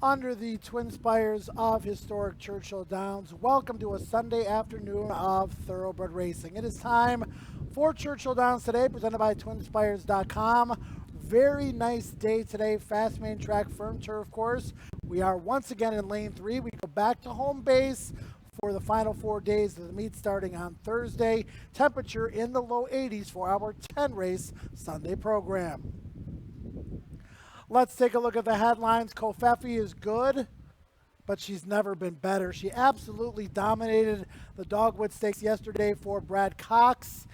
under the twin spires of historic Churchill Downs. Welcome to a Sunday afternoon of thoroughbred racing. It is time for Churchill Downs Today, presented by twinspires.com. Very nice day today, fast main track, firm turf course. We are once again in lane 3. We go back to home base for the final 4 days of the meet starting on Thursday. Temperature in the low 80s for our 10 race Sunday program. Let's take a look at the headlines. Kofefi is good, but she's never been better. She absolutely dominated the Dogwood Stakes yesterday for Brad Cox.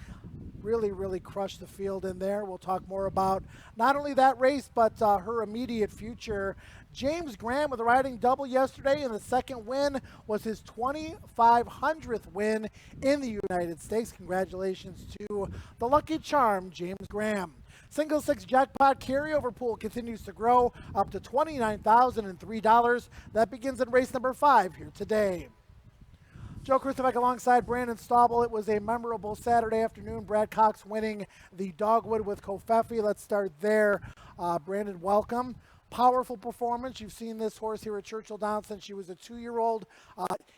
Really crushed the field in there. We'll talk more about not only that race, but her immediate future. James Graham with a riding double yesterday, and the second win was his 2,500th win in the United States. Congratulations to the lucky charm, James Graham. Single six jackpot carryover pool continues to grow up to $29,003. That begins in race number 5 here today. Joe Krusevec alongside Brandon Staubel. It was a memorable Saturday afternoon. Brad Cox winning the Dogwood with Kofefi. Let's start there. Brandon, welcome. Powerful performance. You've seen this horse here at Churchill Downs since she was a 2-year-old.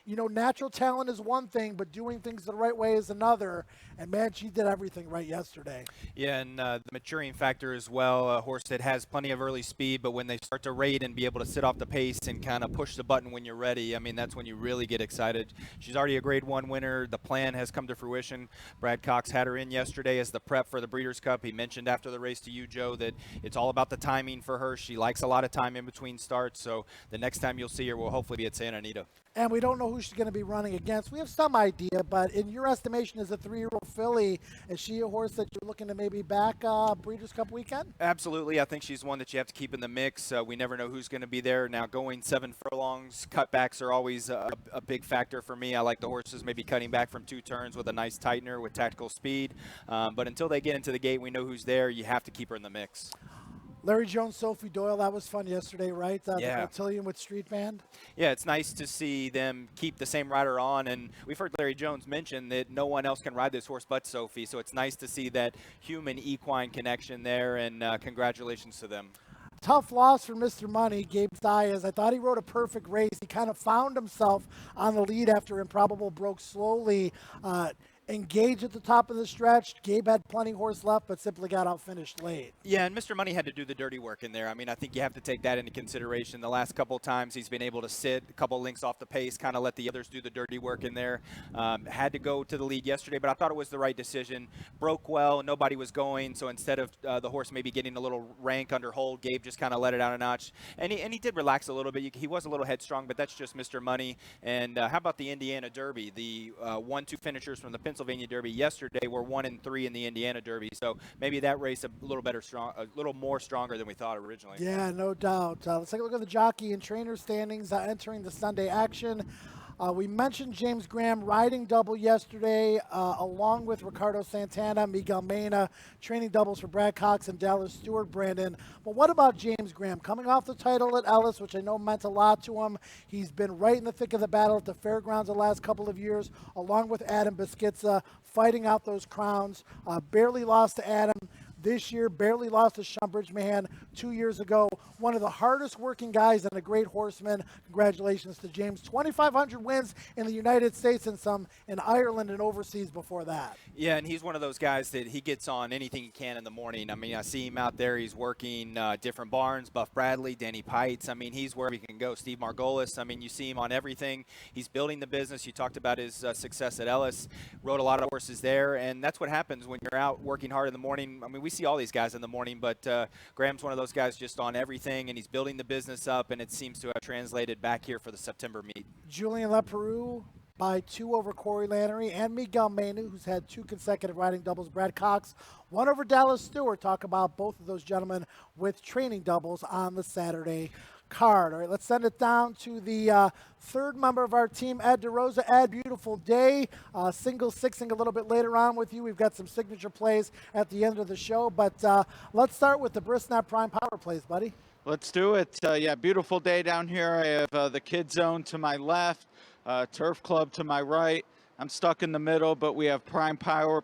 Natural talent is one thing, but doing things the right way is another. And, man, she did everything right yesterday. Yeah, and the maturing factor as well. A horse that has plenty of early speed, but when they start to rate and be able to sit off the pace and kind of push the button when you're ready, I mean, that's when you really get excited. She's already a Grade 1 winner. The plan has come to fruition. Brad Cox had her in yesterday as the prep for the Breeders' Cup. He mentioned after the race to you, Joe, that it's all about the timing for her. She likes a lot of time in between starts, so the next time you'll see her will hopefully be at Santa Anita. And we don't know who she's going to be running against. We have some idea, but in your estimation, as a 3-year-old filly, is she a horse that you're looking to maybe back Breeders' Cup weekend? Absolutely. I think she's one that you have to keep in the mix. We never know who's going to be there. Now, going 7 furlongs, cutbacks are always a big factor for me. I like the horses maybe cutting back from 2 turns with a nice tightener with tactical speed. But until they get into the gate, we know who's there. You have to keep her in the mix. Larry Jones, Sophie Doyle, that was fun yesterday, right? Yeah. The Cotillion with Street Band. Yeah, it's nice to see them keep the same rider on, and we've heard Larry Jones mention that no one else can ride this horse but Sophie, so it's nice to see that human equine connection there, and congratulations to them. Tough loss for Mr. Money, Gabe Zayas. I thought he rode a perfect race. He kind of found himself on the lead after Improbable broke slowly. Engaged at the top of the stretch. Gabe had plenty horse left, but simply got outfinished late. Yeah, and Mr. Money had to do the dirty work in there. I mean, I think you have to take that into consideration. The last couple of times he's been able to sit a couple links off the pace, kind of let the others do the dirty work in there. Had to go to the lead yesterday, but I thought it was the right decision. Broke well, nobody was going, so instead of the horse maybe getting a little rank under hold, Gabe just kind of let it out a notch. And he did relax a little bit. He was a little headstrong, but that's just Mr. Money. And how about the Indiana Derby? The 1-2 finishers from the Pennsylvania Derby yesterday were 1 and 3 in the Indiana Derby, so maybe that race a little more stronger than we thought originally. Yeah, no doubt. Let's take a look at the jockey and trainer standings entering the Sunday action. We mentioned James Graham riding double yesterday, along with Ricardo Santana, Miguel Mena, training doubles for Brad Cox and Dallas Stewart, Brandon. But what about James Graham? Coming off the title at Ellis, which I know meant a lot to him. He's been right in the thick of the battle at the fairgrounds the last couple of years, along with Adam Beschizza, fighting out those crowns. Barely lost to Adam this year, barely lost to Sean Bridgman 2 years ago. One of the hardest working guys and a great horseman. Congratulations to James. 2,500 wins in the United States and some in Ireland and overseas before that. Yeah, and he's one of those guys that he gets on anything he can in the morning. I mean, I see him out there. He's working different barns, Buff Bradley, Danny Pites. I mean, he's wherever he can go. Steve Margolis. I mean, you see him on everything. He's building the business. You talked about his success at Ellis. Rode a lot of horses there, and that's what happens when you're out working hard in the morning. I mean, we see all these guys in the morning, but Graham's one of those guys just on everything, and he's building the business up, and it seems to have translated back here for the September meet. Julian Leperoux by 2 over Corey Lannery, and Miguel Mena, who's had 2 consecutive riding doubles. Brad Cox, 1 over Dallas Stewart. Talk about both of those gentlemen with training doubles on the Saturday card. All right, let's send it down to the third member of our team, Ed DeRosa. Ed, beautiful day. Single sixing a little bit later on with you. We've got some signature plays at the end of the show, but let's start with the Brisnap Prime Power plays, buddy. Let's do it. Yeah, beautiful day down here. I have the Kid Zone to my left, Turf Club to my right. I'm stuck in the middle, but we have Prime Power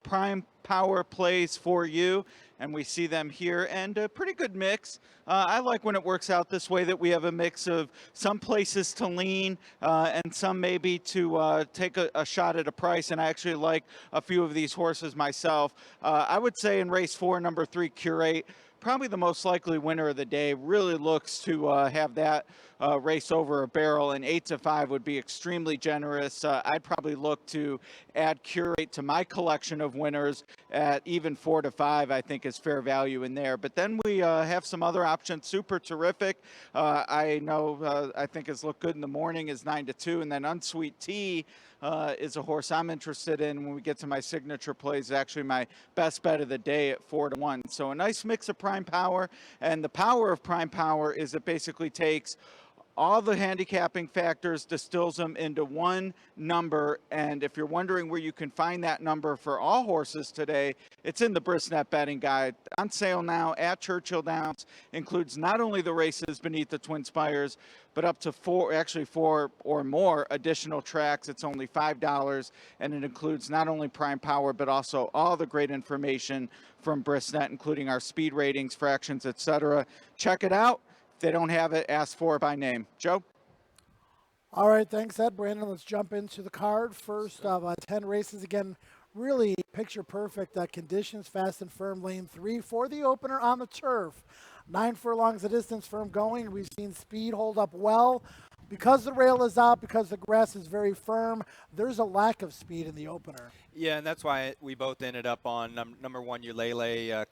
prime power plays for you, and we see them here, and a pretty good mix. I like when it works out this way, that we have a mix of some places to lean and some maybe to take a shot at a price, and I actually like a few of these horses myself. I would say in race 4, number 3, Curate, probably the most likely winner of the day, really looks to have that race over a barrel, and 8-5 would be extremely generous. I'd probably look to add Curate to my collection of winners at even 4-5. I think is fair value in there. But then we have some other options. Super Terrific, I know I think has looked good in the morning, is 9-2, and then Unsweet Tea is a horse I'm interested in when we get to my signature plays. Actually my best bet of the day at 4-1. So a nice mix of prime power, and the power of prime power is it basically takes all the handicapping factors, distills them into one number, and if you're wondering where you can find that number for all horses today, it's in the Brisnet betting guide. On sale now at Churchill Downs. Includes not only the races beneath the Twin Spires, but up to four or more additional tracks. It's only $5, and it includes not only prime power, but also all the great information from Brisnet, including our speed ratings, fractions, etc. Check it out. If they don't have it, ask for it by name. Joe? All right, thanks, Ed. Brandon, let's jump into the card. First of 10 races. Again, really picture perfect conditions, fast and firm, lane 3 for the opener on the turf. 9 furlongs the distance, firm going. We've seen speed hold up well. Because the rail is out, because the grass is very firm, there's a lack of speed in the opener. Yeah, and that's why we both ended up on number 1, Ulele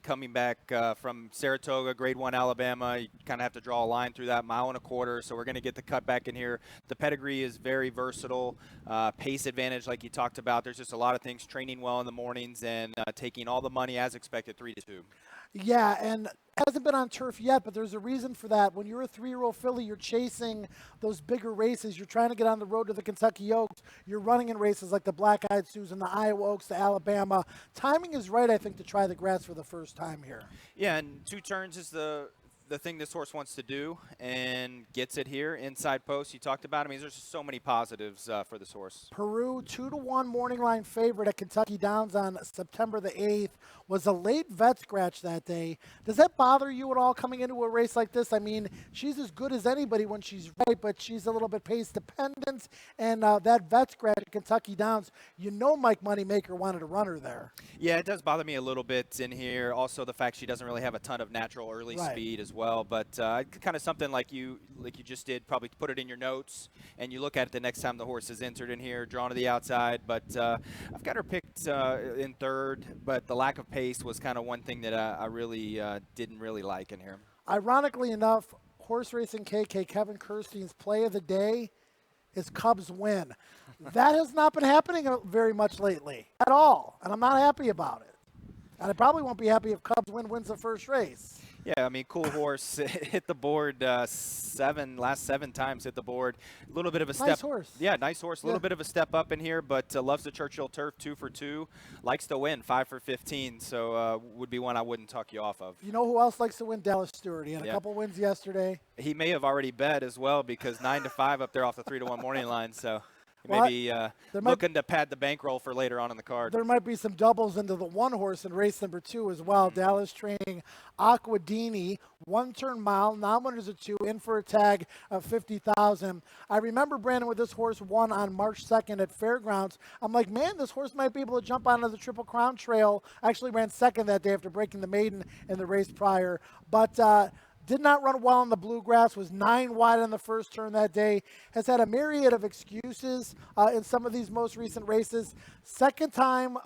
coming back from Saratoga, Grade 1 Alabama. You kind of have to draw a line through that 1.25 miles. So we're going to get the cut back in here. The pedigree is very versatile. Pace advantage, like you talked about. There's just a lot of things. Training well in the mornings and taking all the money as expected, 3-2. Yeah, and hasn't been on turf yet, but there's a reason for that. When you're a 3-year-old filly, you're chasing those bigger races. You're trying to get on the road to the Kentucky Oaks. You're running in races like the Black-Eyed Susan, the Iowa Oaks, the Alabama. Timing is right, I think, to try the grass for the first time here. Yeah, and 2 turns is the thing this horse wants to do, and gets it here. Inside post, you talked about. I mean, there's just so many positives for this horse. Peru, 2-1 morning line favorite at Kentucky Downs on September the 8th. Was a late vet scratch that day. Does that bother you at all coming into a race like this? I mean, she's as good as anybody when she's right, but she's a little bit pace dependent. And that vet scratch at Kentucky Downs, you know Mike Moneymaker wanted to run her there. Yeah, it does bother me a little bit in here. Also, the fact she doesn't really have a ton of natural early speed as well. But kind of something like you just did, probably put it in your notes, and you look at it the next time the horse is entered in here, drawn to the outside. But I've got her picked in 3rd, but the lack of pace was kind of one thing that I really didn't really like in here. Ironically enough, Horse Racing KK Kevin Kirstein's play of the day is Cubs win. That has not been happening very much lately at all, and I'm not happy about it. And I probably won't be happy if Cubs wins the first race. Yeah, I mean, cool horse. Hit the board last 7 times hit the board. A little bit of a step. Nice horse. Yeah, nice horse. A little bit of a step up in here, but loves the Churchill turf, 2 for 2. Likes to win, 5 for 15. So would be one I wouldn't talk you off of. You know who else likes to win? Dallas Stewart. He had a couple wins yesterday. He may have already bet as well, because 9-5 up there off the 3-1 morning line. So maybe looking to pad the bankroll for later on in the card. There might be some doubles into the one horse in race number 2 as well. Dallas training Aquadini, 1-turn mile, non-winners of 2, in for a tag of $50,000. I remember, Brandon, with this horse won on March 2nd at Fairgrounds. I'm like, man, this horse might be able to jump onto the Triple Crown Trail. Actually ran 2nd that day after breaking the maiden in the race prior. But did not run well in the bluegrass, was 9 wide on the first turn that day, has had a myriad of excuses in some of these most recent races. Second time,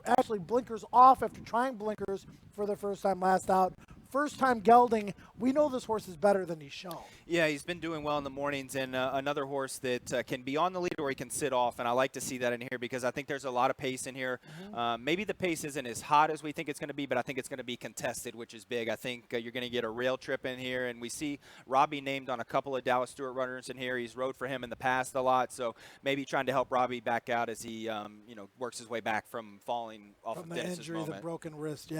actually blinkers off after trying blinkers for the first time last out. First time gelding, we know this horse is better than he's shown. Yeah, he's been doing well in the mornings, and another horse that can be on the lead or he can sit off, and I like to see that in here because I think there's a lot of pace in here. Maybe the pace isn't as hot as we think it's going to be, but I think it's going to be contested, which is big. I think you're going to get a rail trip in here, and we see Robbie named on a couple of Dallas Stewart runners in here. He's rode for him in the past a lot, so maybe trying to help Robbie back out as he works his way back from falling off from of the Dennis's injury, moment. the broken wrist,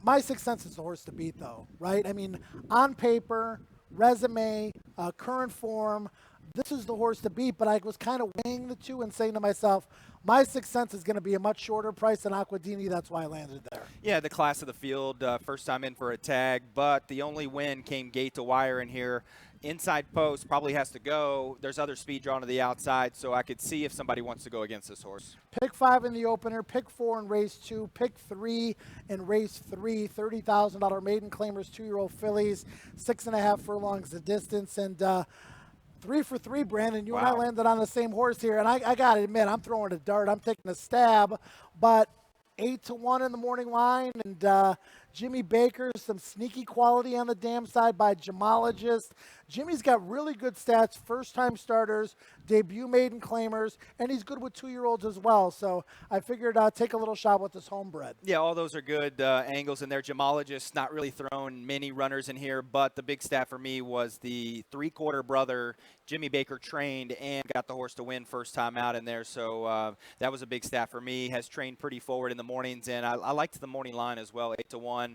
my sixth sense is the horse to beat, though, right? I mean, on paper, resume, current form, this is the horse to beat, but I was kind of weighing the two and saying to myself, my Sixth Sense is going to be a much shorter price than Aquadini. That's why I landed there. Yeah, the class of the field, first time in for a tag, but the only win came gate to wire in here. Inside post probably has to go. There's other speed drawn to the outside, so I could see if somebody wants to go against this horse. Pick 5 in the opener, pick 4 in race 2, pick 3 in race 3, $30,000 maiden claimers, 2-year-old fillies, 6.5 furlongs the distance, and 3 for 3, Brandon. You and I landed on the same horse here, and I got to admit, I'm throwing a dart. I'm taking a stab, but 8-1 in the morning line, and Jimmy Baker, some sneaky quality on the dam side by gemologist. Jimmy's got really good stats, first-time starters, debut maiden claimers, and he's good with 2-year-olds as well. So I figured I'd take a little shot with this homebred. Yeah, all those are good angles in there. Gemologist not really throwing many runners in here, but the big stat for me was the 3-quarter brother Jimmy Baker trained and got the horse to win first time out in there. So that was a big stat for me. Has trained pretty forward in the mornings, and I liked the morning line as well, 8-1.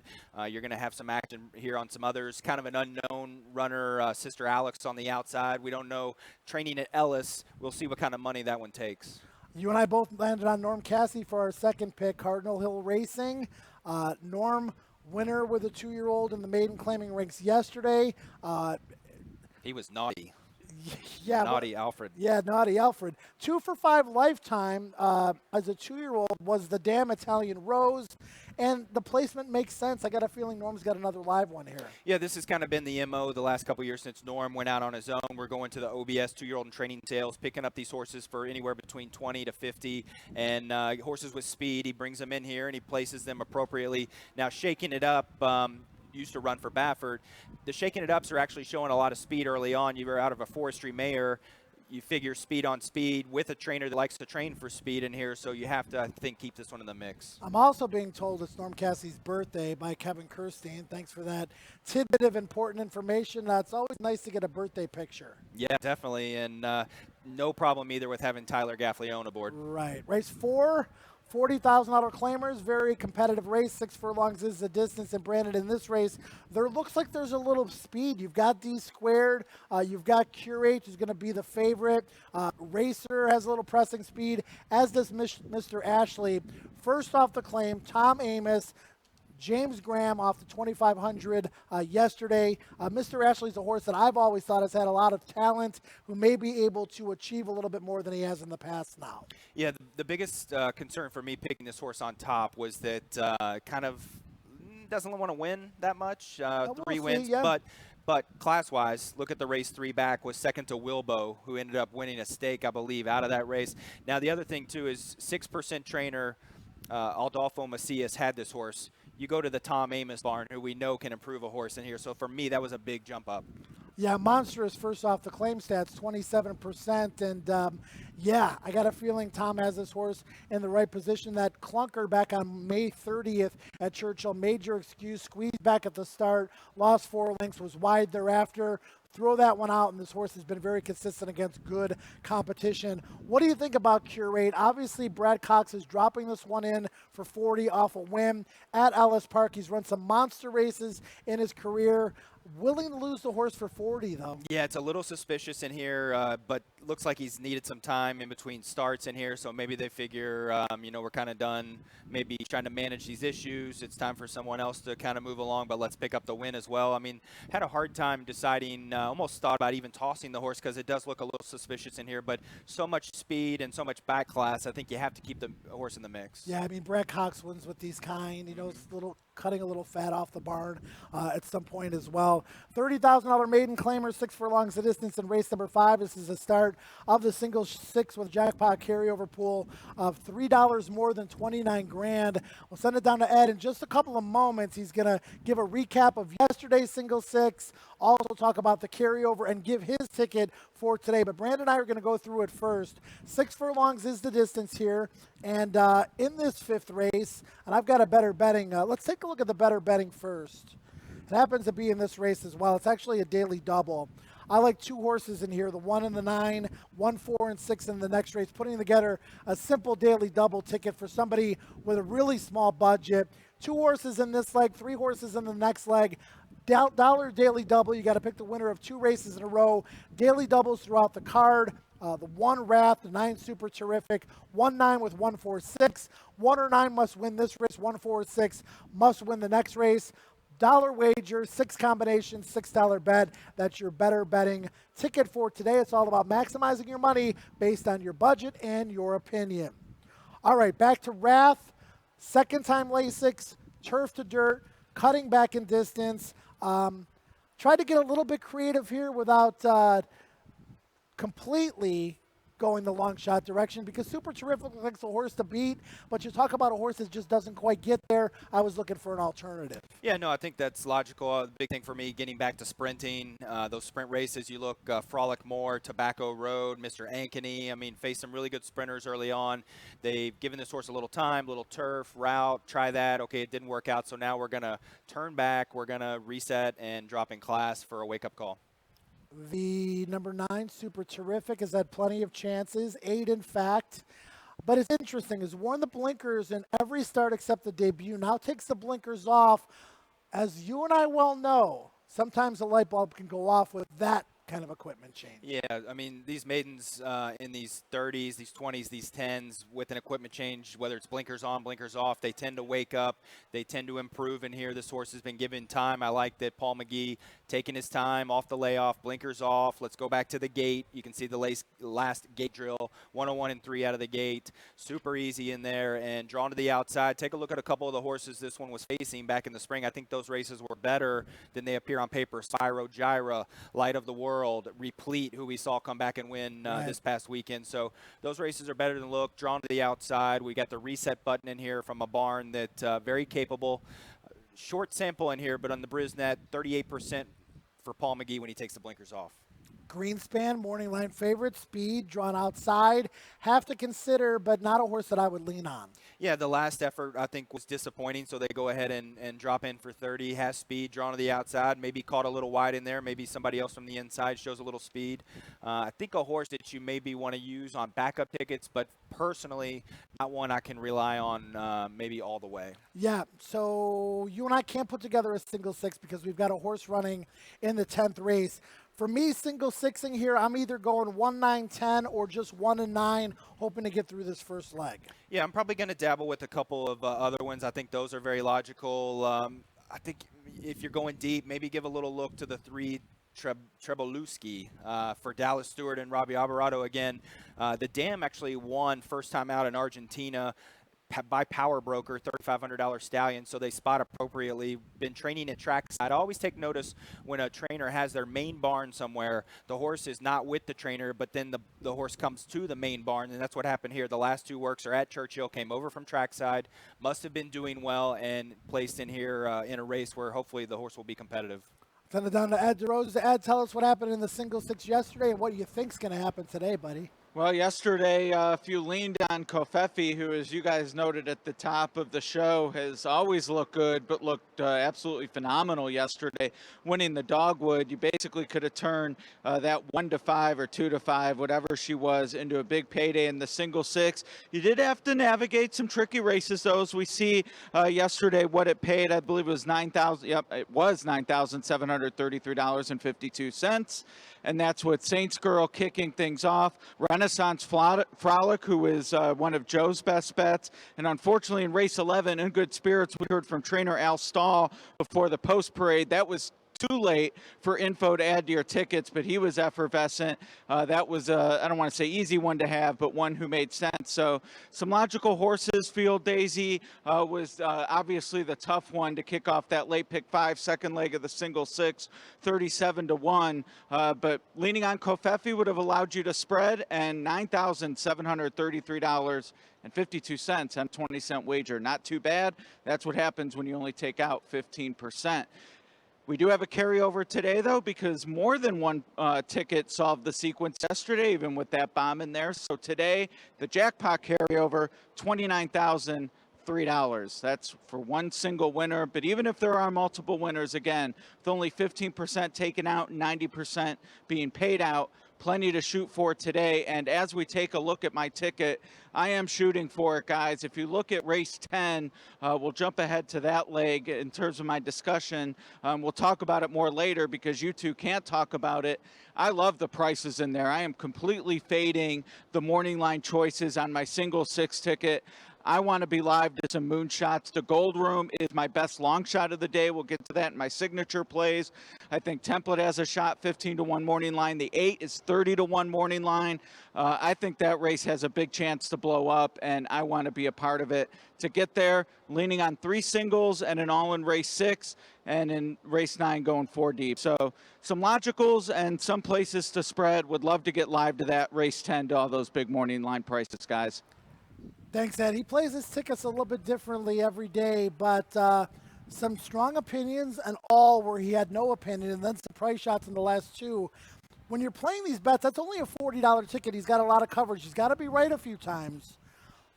You're going to have some action here on some others. Kind of an unknown runner, Sister Alex on the outside. We don't know. Training at Ellis. We'll see what kind of money that one takes. You and I both landed on Norm Cassie for our second pick, Cardinal Hill Racing. Norm, winner with a 2-year-old in the maiden claiming ranks yesterday. He was naughty. Yeah, naughty Alfred. Yeah, naughty Alfred. 2 for 5 lifetime as a 2-year-old was the Damn Italian Rose, and the placement makes sense. I got a feeling Norm's got another live one here. Yeah, this has kind of been the MO the last couple of years since Norm went out on his own. We're going to the OBS 2-year-old and training sales, picking up these horses for anywhere between 20 to 50, and horses with speed. He brings them in here and he places them appropriately. Now, shaking it up. Used to run for Baffert. The shaking it ups are actually showing a lot of speed early on. You were out of a forestry mare. You figure speed on speed with a trainer that likes to train for speed in here, so you have to, I think, keep this one in the mix. I'm also being told it's Norm Cassie's birthday by Kevin Kirstein. Thanks for that tidbit of important information. It's always nice to get a birthday picture. Yeah, definitely, and no problem either with having Tyler Gaffleone aboard. Right. Race 4. $40,000 claimers, very competitive race. 6 furlongs is the distance. And Brandon, in this race, there looks like there's a little speed. You've got D squared. You've got Curate, who's going to be the favorite. Racer has a little pressing speed, as does Mr. Ashley. First off the claim, Tom Amos. James Graham off the 2,500 yesterday. Mr. Ashley's a horse that I've always thought has had a lot of talent, who may be able to achieve a little bit more than he has in the past now. Yeah, the biggest concern for me picking this horse on top was that kind of doesn't want to win that much. We'll 3 see, wins, yeah. But class-wise, look at the race 3 back, was second to Wilbo, who ended up winning a stake, I believe, out of that race. Now, the other thing, too, is 6% trainer Adolfo Macias had this horse. You go to the Tom Amos barn, who we know can improve a horse in here. So for me, that was a big jump up. Yeah, monstrous first off the claim stats, 27%. And yeah, I got a feeling Tom has this horse in the right position. That clunker back on May 30th at Churchill, major excuse, squeezed back at the start, lost 4 lengths, was wide thereafter. Throw that one out, and this horse has been very consistent against good competition. What do you think about Curate? Obviously, Brad Cox is dropping this one in for 40 off a win at Ellis Park. He's run some monster races in his career. Willing to lose the horse for 40, though. Yeah, it's a little suspicious in here, but looks like he's needed some time in between starts in here, so maybe they figure, we're kind of done maybe trying to manage these issues. It's time for someone else to kind of move along, but let's pick up the win as well. I mean, had a hard time deciding, almost thought about even tossing the horse because it does look a little suspicious in here, but so much speed and so much back class, I think you have to keep the horse in the mix. Yeah, I mean, Brad Cox wins with these kind. It's cutting a little fat off the barn at some point as well. $30,000 maiden claimer, 6 furlongs the distance in race number 5. This is the start of the single 6 with jackpot carryover pool of $3 more than 29 grand. We'll send it down to Ed in just a couple of moments. He's going to give a recap of yesterday's single 6, also talk about the carryover and give his ticket for today. But Brandon and I are going to go through it first. 6 furlongs is the distance here. And in this 5th race, and I've got a better betting, let's take a look at the better betting first. It happens to be in this race as well. It's actually a daily double. I like 2 horses in here, the 1 and the 9, 1, 4, and 6 in the next race, putting together a simple daily double ticket for somebody with a really small budget. 2 horses in this leg, 3 horses in the next leg. Dollar daily double. You got to pick the winner of 2 races in a row. Daily doubles throughout the card. The 1 Wrath, the 9 Super Terrific, 1-9 with 1-4-6. 1 or 9 must win this race. 1-4-6 must win the next race. Dollar wager, 6 combinations, $6 bet. That's your better betting ticket for today. It's all about maximizing your money based on your budget and your opinion. All right, back to Wrath. Second time Lasix, turf to dirt, cutting back in distance. Tried to get a little bit creative here without completely going the long shot direction, because Super Terrific looks like a horse to beat, but you talk about a horse that just doesn't quite get there. I was looking for an alternative. Yeah, no, I think that's logical. The big thing for me, getting back to sprinting, those sprint races, you look Frolic Moore, Tobacco Road, Mr. Ankeny. I mean, faced some really good sprinters early on. They've given this horse a little time, little turf, route, try that. Okay, it didn't work out, so now we're going to turn back. We're going to reset and drop in class for a wake-up call. The number 9, Super Terrific, has had plenty of chances, 8 in fact. But it's interesting, has worn the blinkers in every start except the debut. Now takes the blinkers off. As you and I well know, sometimes a light bulb can go off with that kind of equipment change. Yeah, I mean, these maidens in these 30s, these 20s, these 10s, with an equipment change, whether it's blinkers on, blinkers off, they tend to wake up. They tend to improve in here. This horse has been given time. I like that Paul McGee taking his time off the layoff, blinkers off. Let's go back to the gate. You can see the last gate drill, 101 and 3 out of the gate. Super easy in there and drawn to the outside. Take a look at a couple of the horses this one was facing back in the spring. I think those races were better than they appear on paper. Spyro Gyra, Light of the World, Replete, who we saw come back and win this past weekend. So those races are better than look. Drawn to the outside. We got the reset button in here from a barn that very capable. Short sample in here, but on the Brisnet, 38% for Paul McGee when he takes the blinkers off. Greenspan, morning line favorite, speed, drawn outside. Have to consider, but not a horse that I would lean on. Yeah, the last effort, I think, was disappointing, so they go ahead and drop in for 30. Has speed, drawn to the outside, maybe caught a little wide in there. Maybe somebody else from the inside shows a little speed. I think a horse that you maybe want to use on backup tickets, but personally, not one I can rely on maybe all the way. Yeah, so you and I can't put together a single 6 because we've got a horse running in the 10th race. For me, single 6ing here, I'm either going 1, 9, 10 or just 1 and 9, hoping to get through this first leg. Yeah, I'm probably going to dabble with a couple of other ones. I think those are very logical. I think if you're going deep, maybe give a little look to the 3 Trebolewski for Dallas Stewart and Robbie Alvarado again. The Dam actually won first time out in Argentina by Power Broker, $3,500 stallion, so they spot appropriately. Been training at trackside. I always take notice when a trainer has their main barn somewhere, the horse is not with the trainer, but then the horse comes to the main barn, and that's what happened here. The last 2 works are at Churchill, came over from trackside, must have been doing well, and placed in here in a race where hopefully the horse will be competitive. Send it down to Ed DeRose. Ed, tell us what happened in the single 6 yesterday and what you think's going to happen today, buddy. Well, yesterday, if you leaned on Kofefi, who, as you guys noted at the top of the show, has always looked good, but looked absolutely phenomenal yesterday, winning the Dogwood. You basically could have turned that 1-5 or 2-5, whatever she was, into a big payday in the single 6. You did have to navigate some tricky races, though, as we see yesterday what it paid. I believe it was $9,000. Yep, it was $9,733.52. And that's with Saints Girl kicking things off. Renaissance Frolic, who is one of Joe's best bets. And unfortunately, in race 11, in good spirits, we heard from trainer Al Stahl before the post parade. That was too late for info to add to your tickets, but he was effervescent. That was, I don't want to say easy one to have, but one who made sense. So some logical horses. Field Daisy was obviously the tough one to kick off that late pick 5, second leg of the single 6, 37-1. But leaning on Kofefi would have allowed you to spread, and $9,733.52 on a 20-cent wager. Not too bad. That's what happens when you only take out 15%. We do have a carryover today, though, because more than one ticket solved the sequence yesterday, even with that bomb in there. So today, the jackpot carryover, $29,003. That's for one single winner. But even if there are multiple winners, again, with only 15% taken out and 90% being paid out, plenty to shoot for today. And as we take a look at my ticket, I am shooting for it, guys. If you look at race 10, we'll jump ahead to that leg in terms of my discussion. We'll talk about it more later because you two can't talk about it. I love the prices in there. I am completely fading the morning line choices on my single 6 ticket. I want to be live to some moonshots. The Gold Room is my best long shot of the day. We'll get to that in my signature plays. I think Template has a shot, 15-1 morning line. The 8 is 30-1 morning line. I think that race has a big chance to blow up, and I want to be a part of it. To get there, leaning on 3 singles and an all in race 6, and in race 9 going 4 deep. So some logicals and some places to spread. Would love to get live to that race 10 to all those big morning line prices, guys. Thanks, Ed. He plays his tickets a little bit differently every day, but some strong opinions and all where he had no opinion, and then some price shots in the last 2. When you're playing these bets, that's only a $40 ticket. He's got a lot of coverage. He's got to be right a few times.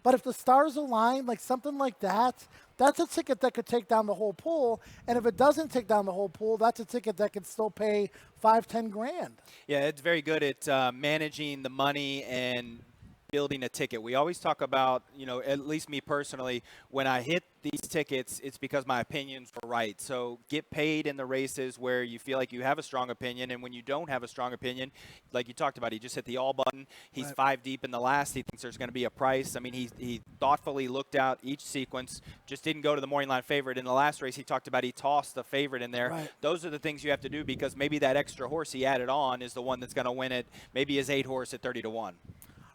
But if the stars align, like something like that, that's a ticket that could take down the whole pool. And if it doesn't take down the whole pool, that's a ticket that could still pay 5-10 grand. Yeah, it's very good at managing the money and building a ticket. We always talk about, at least me personally, when I hit these tickets, it's because my opinions were right. So get paid in the races where you feel like you have a strong opinion, and when you don't have a strong opinion, like you talked about, he just hit the all button. He's Right. 5 deep in the last. He thinks there's going to be a price. I mean, he thoughtfully looked out each sequence, just didn't go to the morning line favorite. In the last race, he talked about he tossed the favorite in there. Right. Those are the things you have to do because maybe that extra horse he added on is the one that's going to win it. Maybe his 8 horse at 30-1.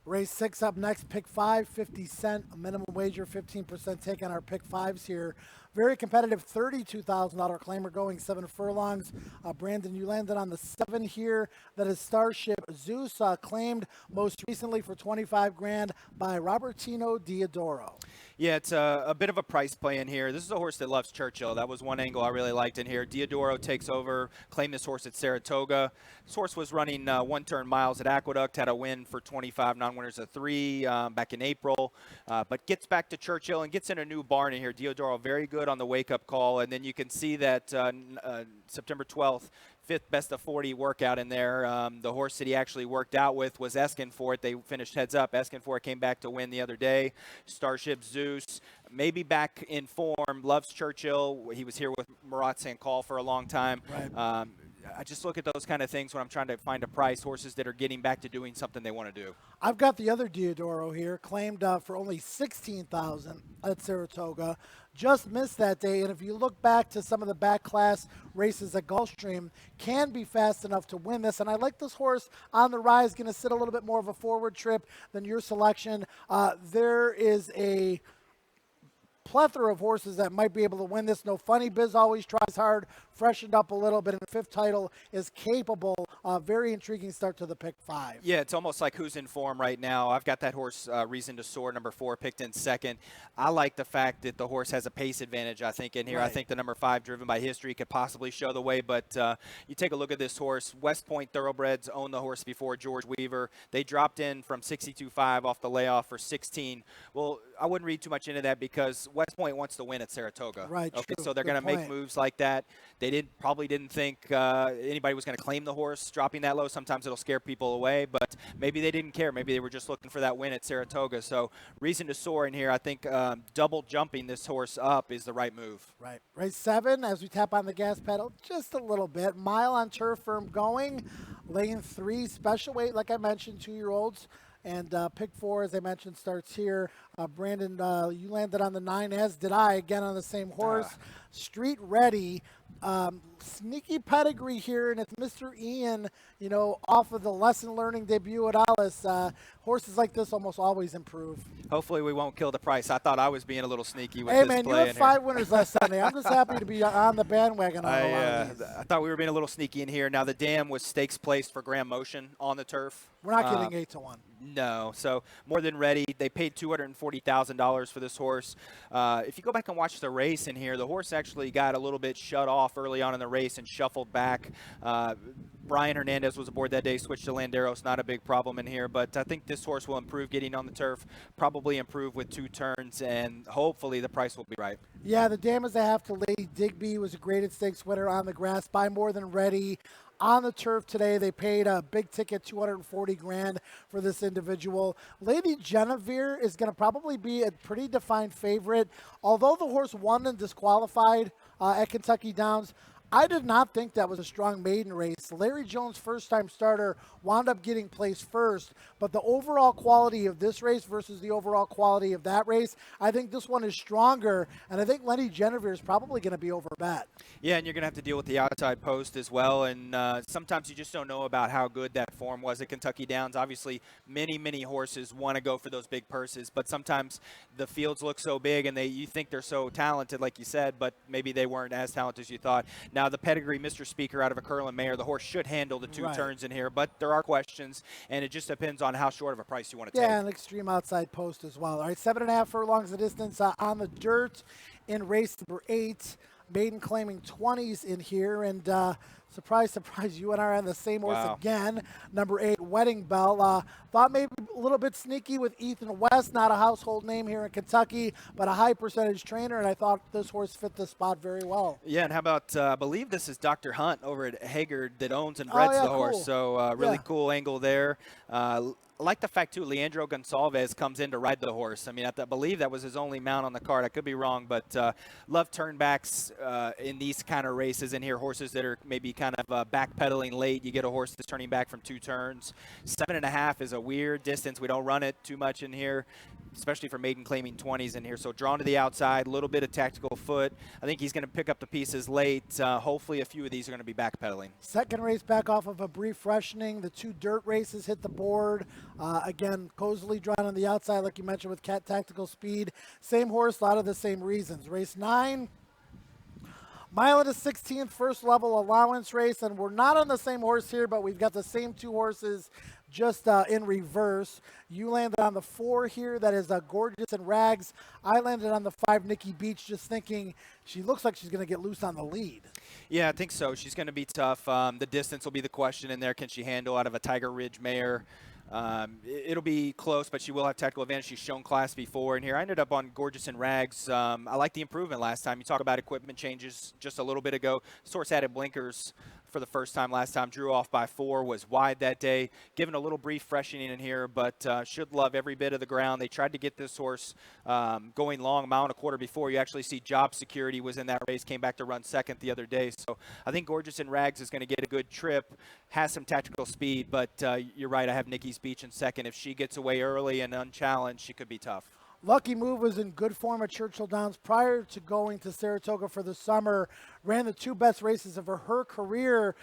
Race 6 up next, pick 5, 50 cent, a minimum wager, 15% take on our pick 5s here. Very competitive $32,000 claimer going 7 furlongs. Brandon, you landed on the 7 here. That is Starship Zeus, claimed most recently for 25 grand by Robertino Diodoro. Yeah, it's a bit of a price play in here. This is a horse that loves Churchill. That was one angle I really liked in here. Diodoro takes over, claimed this horse at Saratoga. This horse was running 1-turn miles at Aqueduct, had a win for 25 non-winners of 3 back in April, but gets back to Churchill and gets in a new barn in here. Diodoro very good on the wake-up call, and then you can see that September 12th, 5th best of 40 workout in there. The horse that he actually worked out with was Eskin for it. They finished heads up. Eskin for it came back to win the other day. Starship Zeus, maybe back in form, loves Churchill. He was here with Murat Sankal for a long time. Right. I just look at those kind of things when I'm trying to find a price, horses that are getting back to doing something they want to do. I've got the other Diodoro here, claimed for only $16,000 at Saratoga. Just missed that day, and if you look back to some of the back class races at Gulfstream, can be fast enough to win this. And I like this horse on the rise, going to sit a little bit more of a forward trip than your selection. There is a plethora of horses that might be able to win this. No Funny Biz always tries hard, freshened up a little bit, and the 5th title is capable. Very intriguing start to the pick 5. Yeah, it's almost like who's in form right now. I've got that horse, Reason to Soar, number 4, picked in 2nd. I like the fact that the horse has a pace advantage, I think, in here. Right. I think the number 5, Driven by History, could possibly show the way, but you take a look at this horse. West Point Thoroughbreds owned the horse before George Weaver. They dropped in from 62.5 off the layoff for 16. Well, I wouldn't read too much into that because West Point wants to win at Saratoga. Right, Okay, true. so they're Good going to make point. moves like that. They probably didn't think anybody was going to claim the horse dropping that low. Sometimes it'll scare people away, but maybe they didn't care. Maybe they were just looking for that win at Saratoga. So Reason to Soar in here. I think double jumping this horse up is the right move. Right. Race 7, as we tap on the gas pedal just a little bit. Mile on Turf Firm going. Lane 3, special weight, like I mentioned, 2-year-olds. And pick 4, as I mentioned, starts here. Brandon, you landed on the 9, as did I, again on the same horse. Street Ready. Sneaky pedigree here, and it's Mr. Ian, off of the lesson learning debut at Alice. Horses like this almost always improve. Hopefully we won't kill the price. I thought I was being a little sneaky with Hey, this man, you play had in 5 here. winners last Sunday. I'm just happy to be on the bandwagon on a lot of these. I thought we were being a little sneaky in here. Now the dam was stakes placed for Graham Motion on the turf. We're not getting 8-1. No, so more than ready. They paid $240,000 for this horse. If you go back and watch the race in here, the horse actually got a little bit shut off early on in the the race and shuffled back. Brian Hernandez was aboard that day, switched to Landeros, not a big problem in here, but I think this horse will improve getting on the turf, probably improve with 2 turns, and hopefully the price will be right. Yeah, the dam is a half to Lady Digby, was a graded stakes winner on the grass by More Than Ready. On the turf today, they paid a big ticket, 240 grand for this individual. Lady Genevieve is going to probably be a pretty defined favorite. Although the horse won and disqualified at Kentucky Downs, I did not think that was a strong maiden race. Larry Jones, first-time starter, wound up getting placed first, but the overall quality of this race versus the overall quality of that race, I think this one is stronger, and I think Lenny Genevieve is probably going to be overbet. Yeah, and you're going to have to deal with the outside post as well, and sometimes you just don't know about how good that form was at Kentucky Downs. Obviously, many horses want to go for those big purses, but sometimes the fields look so big and you think they're so talented, like you said, but maybe they weren't as talented as you thought. Now, the pedigree Mr. Speaker out of a Curlin Mare, the horse should handle the 2 turns in here, but there are questions, and it just depends on how short of a price you want to take. Yeah, an extreme outside post as well. All right, 7.5 furlongs the distance on the dirt in race number 8. Maiden claiming 20s in here, and surprise, surprise, you and I are on the same horse again. Number 8, Wedding Bell. Thought maybe a little bit sneaky with Ethan West, not a household name here in Kentucky, but a high percentage trainer, and I thought this horse fit the spot very well. Yeah, and how about, I believe this is Dr. Hunt over at Haggard that owns and breds the horse, so really cool angle there. I like the fact, too, Leandro Gonsalves comes in to ride the horse. I mean, I believe that was his only mount on the card. I could be wrong, but love turnbacks in these kind of races in here, horses that are maybe kind of backpedaling late. You get a horse that's turning back from 2 turns. 7.5 is a weird distance. We don't run it too much in here, especially for maiden claiming 20s in here. So drawn to the outside, a little bit of tactical foot. I think he's going to pick up the pieces late. Hopefully a few of these are going to be backpedaling. Second race back off of a brief freshening. The 2 dirt races hit the board. Again, Cosley drawn on the outside, like you mentioned, with Cat Tactical Speed. Same horse, a lot of the same reasons. Race 9, mile and a 16th, first level allowance race, and we're not on the same horse here, but we've got the same 2 horses just in reverse. You landed on the 4 here, that is Gorgeous and Rags. I landed on the 5, Nikki Beach, just thinking she looks like she's going to get loose on the lead. Yeah, I think so. She's going to be tough. The distance will be the question in there. Can she handle out of a Tiger Ridge mare? It'll be close, but she will have tactical advantage. She's shown class before. And here I ended up on Gorgeous and Rags. I like the improvement last time. You talk about equipment changes just a little bit ago. Source added blinkers for the first time last time. Drew off by 4, was wide that day. Given a little brief freshening in here, but should love every bit of the ground. They tried to get this horse going long, 1.25 miles before. You actually see Job Security was in that race, came back to run second the other day. So I think Gorgeous and Rags is going to get a good trip, has some tactical speed, but you're right, I have Nikki's Beach in second. If she gets away early and unchallenged, she could be tough. Lucky Move was in good form at Churchill Downs prior to going to Saratoga for the summer. Ran the 2 best races of her career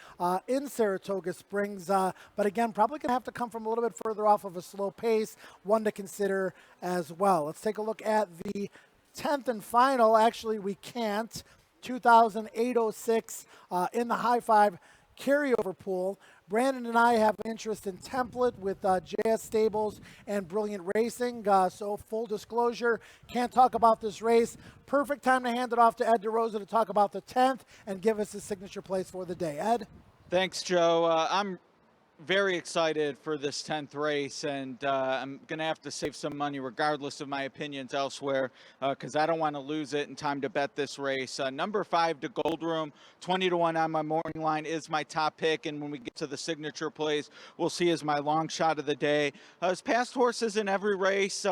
in Saratoga Springs. But again, probably going to have to come from a little bit further off of a slow pace. One to consider as well. Let's take a look at the 10th and final. Actually, we can't. 2,806 in the high 5 carryover pool. Brandon and I have interest in Template with JS Stables and Brilliant Racing. So full disclosure, can't talk about this race. Perfect time to hand it off to Ed DeRosa to talk about the 10th and give us his signature place for the day. Ed? Thanks, Joe. I'm very excited for this 10th race, and I'm going to have to save some money regardless of my opinions elsewhere because I don't want to lose it in time to bet this race. Number 5 to Gold Room, 20-1 on my morning line is my top pick, and when we get to the signature plays, we'll see as my long shot of the day. His past horses in every race,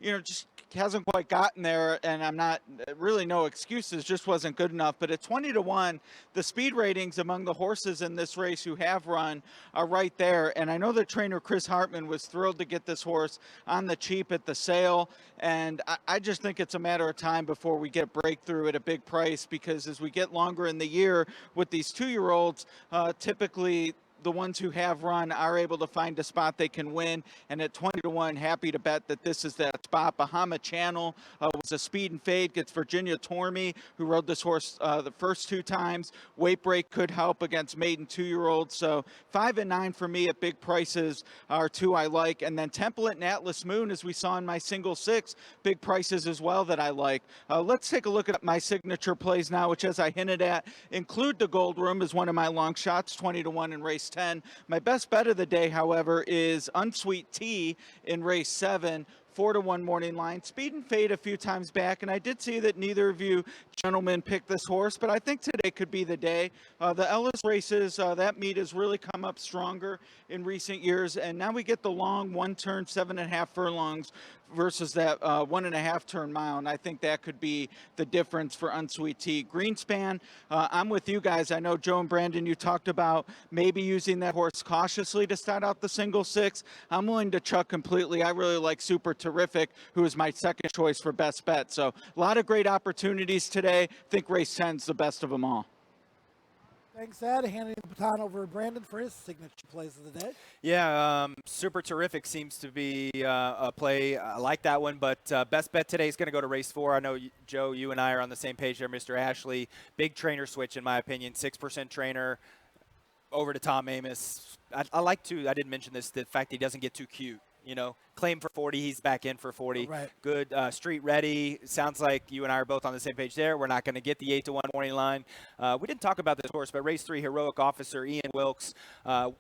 just hasn't quite gotten there, and I'm not really no excuses, just wasn't good enough. But at 20-1, the speed ratings among the horses in this race who have run are right there. And I know that trainer Chris Hartman was thrilled to get this horse on the cheap at the sale. And I just think it's a matter of time before we get a breakthrough at a big price, because as we get longer in the year with these 2-year-olds, typically the ones who have run are able to find a spot they can win. And at 20-1, happy to bet that this is that spot. Bahama Channel was a speed and fade, gets Virginia Tormey, who rode this horse the first 2 times. Weight break could help against maiden 2-year-olds. So 5 and 9 for me at big prices are 2 I like. And then Template and Atlas Moon, as we saw in my single 6, big prices as well that I like. Let's take a look at my signature plays now, which, as I hinted at, include the Gold Room as one of my long shots, 20-1 in race 10. My best bet of the day, however, is Unsweet Tea in race 7. 4-1 morning line. Speed and fade a few times back, and I did see that neither of you gentlemen picked this horse, but I think today could be the day. The Ellis races, that meet has really come up stronger in recent years, and now we get the long 1-turn, 7.5 furlongs versus that 1.5 turn mile, and I think that could be the difference for Unsweet Tea. Greenspan, I'm with you guys. I know Joe and Brandon, you talked about maybe using that horse cautiously to start out the single 6. I'm willing to chuck completely. I really like Super Terrific, who is my second choice for best bet. So a lot of great opportunities today. I think race 10 is the best of them all. Thanks, Ed. Handing the baton over to Brandon for his signature plays of the day. Yeah, Super Terrific seems to be a play. I like that one, but best bet today is going to go to race 4. I know, Joe, you and I are on the same page there, Mr. Ashley. Big trainer switch, in my opinion. 6% trainer over to Tom Amos. I like to, I didn't mention this, the fact he doesn't get too cute. You know, claim for 40, he's back in for 40. Right. Good, street ready. Sounds like you and I are both on the same page there. We're not going to get the 8-1 morning line. We didn't talk about this horse, but race 3, Heroic Officer, Ian Wilkes.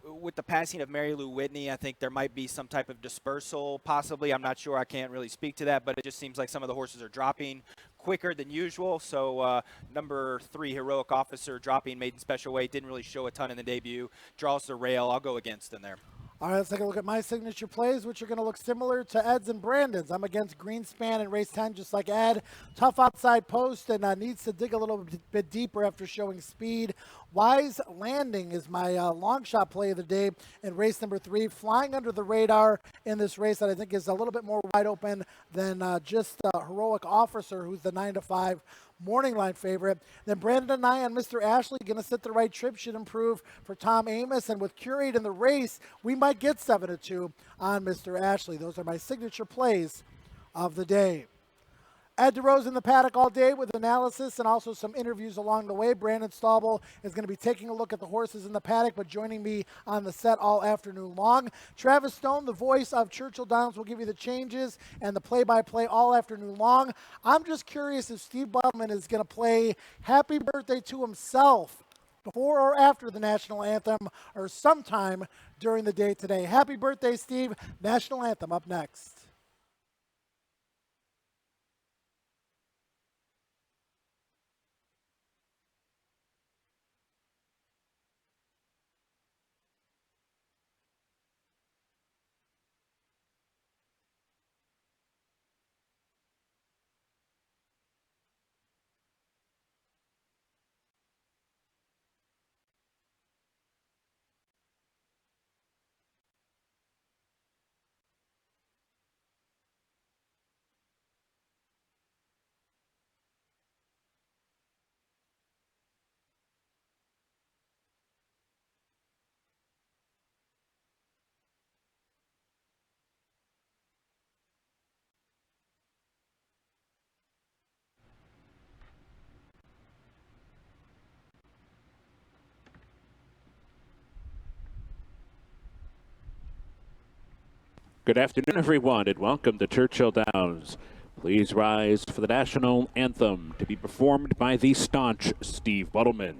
With the passing of Mary Lou Whitney, I think there might be some type of dispersal, possibly. I'm not sure. I can't really speak to that, but it just seems like some of the horses are dropping quicker than usual. So number 3, Heroic Officer, dropping maiden special weight. Didn't really show a ton in the debut. Draws the rail. I'll go against him there. All right, let's take a look at my signature plays, which are going to look similar to Ed's and Brandon's. I'm against Greenspan in race 10, just like Ed. Tough outside post and needs to dig a little bit deeper after showing speed. Wise Landing is my long shot play of the day in race number 3. Flying under the radar in this race that I think is a little bit more wide open than just Heroic Officer, who's the 9-5 morning line favorite. Then Brandon and I and Mr. Ashley going to sit the right trip, should improve for Tom Amos. And with Curate in the race, we might get 7-2 on Mr. Ashley. Those are my signature plays of the day. Ed DeRose in the paddock all day with analysis and also some interviews along the way. Brandon Staubel is going to be taking a look at the horses in the paddock, but joining me on the set all afternoon long. Travis Stone, the voice of Churchill Downs, will give you the changes and the play-by-play all afternoon long. I'm just curious if Steve Buttelman is going to play Happy Birthday to himself before or after the national anthem or sometime during the day today. Happy birthday, Steve. National anthem up next. Good afternoon, everyone, and welcome to Churchill Downs. Please rise for the national anthem to be performed by the staunch Steve Buttelman.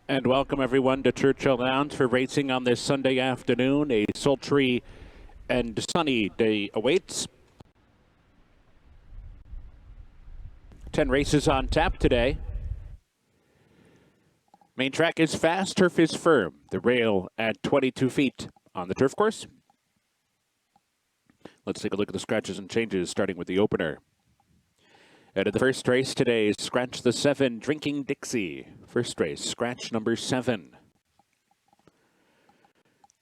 And welcome everyone to Churchill Downs for racing on this Sunday afternoon. A sultry and sunny day awaits. 10 races on tap today. Main track is fast, turf is firm. The rail at 22 feet on the turf course. Let's take a look at the scratches and changes, starting with the opener. Out of the first race today, scratch the 7, Drinking Dixie. First race, scratch number 7.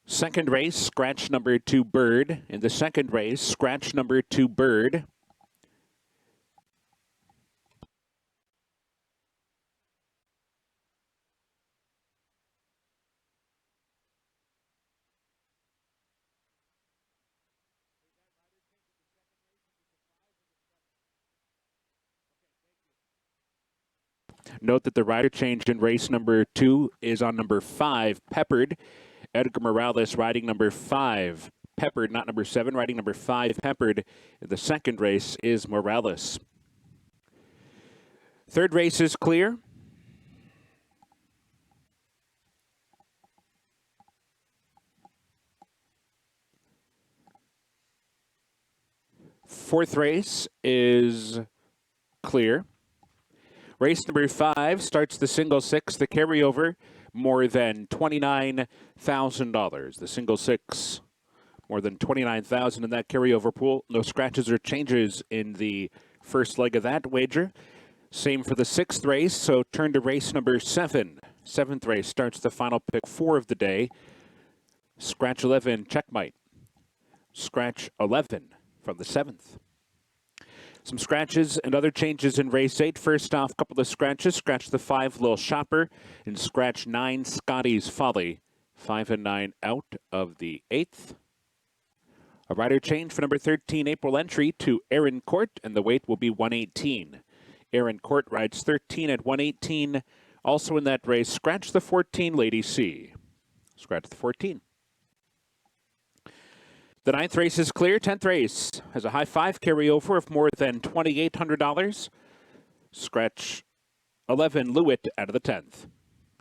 Second race, scratch number 2, Bird. In the second race, scratch number 2, Bird. Note that the rider change in race number 2 is on number 5, Peppered. Edgar Morales riding number 5, Peppered, not number 7, riding number 5, Peppered. The second race is Morales. Third race is clear. Fourth race is clear. Race number 5 starts the single 6, the carryover, more than $29,000. The single 6, more than $29,000 in that carryover pool. No scratches or changes in the first leg of that wager. Same for the 6th race, so turn to race number 7. 7th race starts the final pick 4 of the day. Scratch 11, Checkmate. Scratch 11 from the 7th. Some scratches and other changes in race 8. First off, couple of scratches. Scratch the 5, Lil Shopper, and scratch 9, Scotty's Folly. 5 and 9 out of the 8th. A rider change for number 13, April entry to Aaron Court, and the weight will be 118. Aaron Court rides 13 at 118. Also in that race, scratch the 14, Lady C. Scratch the 14. The 9th race is clear. 10th race has a high 5 carryover of more than $2,800. Scratch 11, Lewitt, out of the 10th.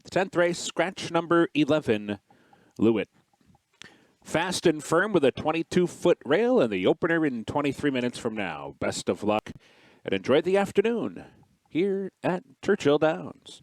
The 10th race, scratch number 11, Lewitt. Fast and firm with a 22-foot rail and the opener in 23 minutes from now. Best of luck and enjoy the afternoon here at Churchill Downs.